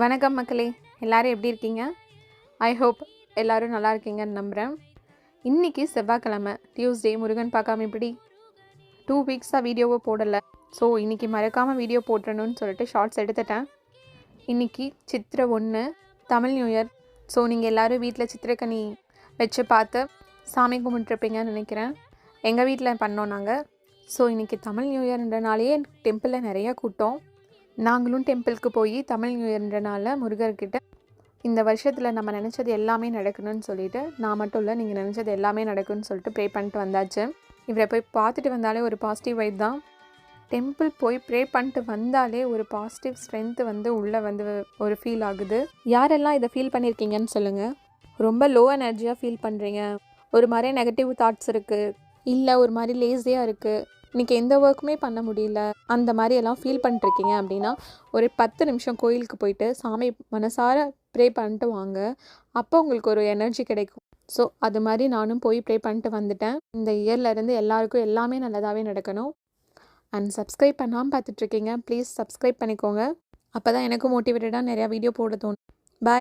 வணக்கம் மக்களே, எல்லாரும் எப்படி இருக்கீங்க? ஐ ஹோப் எல்லாரும் நல்லா இருக்கீங்கன்னு நம்புகிறேன். இன்றைக்கி செவ்வாய்க்கிழமை, டியூஸ்டே. முருகன் பார்க்காம இப்படி 2 வீக்ஸாக வீடியோவை போடலை. ஸோ இன்றைக்கி மறக்காமல் வீடியோ போட்டுறணும்னு சொல்லிட்டு ஷார்ட்ஸ் எடுத்துட்டேன். இன்றைக்கி சித்திரை 1 தமிழ் நியூ இயர். ஸோ நீங்கள் எல்லோரும் வீட்டில் சித்திரைக்கனி வச்சு பார்த்து சாமி கும்பிட்டுருப்பீங்கன்னு நினைக்கிறேன். எங்கள் வீட்டில் பண்ணோம் நாங்கள். ஸோ இன்றைக்கி தமிழ் நியூ இயர்ன்றனாலேயே டெம்பிளில் நிறையா கூட்டம். நாங்களும் டெம்பிளுக்கு போய் தமிழ் நியூ இயர்ன்றனால முருகர்கிட்ட இந்த வருஷத்தில் நம்ம நினச்சது எல்லாமே நடக்கணும்னு சொல்லிவிட்டு, நான் மட்டும் இல்லை, நீங்கள் நினச்சது எல்லாமே நடக்கும்னு சொல்லிட்டு ப்ரே பண்ணிட்டு வந்தாச்சு. இவரை போய் பார்த்துட்டு வந்தாலே ஒரு பாசிட்டிவ் வைப் தான். டெம்பிள் போய் ப்ரே பண்ணிட்டு வந்தாலே ஒரு பாசிட்டிவ் ஸ்ட்ரென்த்து உள்ளே ஒரு ஃபீல் ஆகுது. யாரெல்லாம் இதை ஃபீல் பண்ணியிருக்கீங்கன்னு சொல்லுங்கள். ரொம்ப லோ எனர்ஜியாக ஃபீல் பண்ணுறீங்க, ஒரு மாதிரி நெகட்டிவ் தாட்ஸ் இருக்குது, இல்லை ஒரு மாதிரி லேஸியாக இருக்குது, இன்றைக்கி எந்த ஒர்க்குமே பண்ண முடியல, அந்த மாதிரி எல்லாம் ஃபீல் பண்ணிட்டுருக்கீங்க அப்படின்னா ஒரு 10 நிமிஷம் கோயிலுக்கு போயிட்டு சாமி மனசார ப்ரே பண்ணிட்டு வாங்க. அப்போ உங்களுக்கு ஒரு எனர்ஜி கிடைக்கும். ஸோ அது மாதிரி நானும் போய் ப்ரே பண்ணிட்டு வந்துட்டேன். இந்த இயர்லேருந்து எல்லாருக்கும் எல்லாமே நல்லதாகவே நடக்கணும். அண்ட் சப்ஸ்கிரைப் பண்ணாமல் பார்த்துட்ருக்கீங்க, ப்ளீஸ் சப்ஸ்கிரைப் பண்ணிக்கோங்க. அப்போ தான் எனக்கும் மோட்டிவேட்டடாக நிறையா வீடியோ போட தோணும்.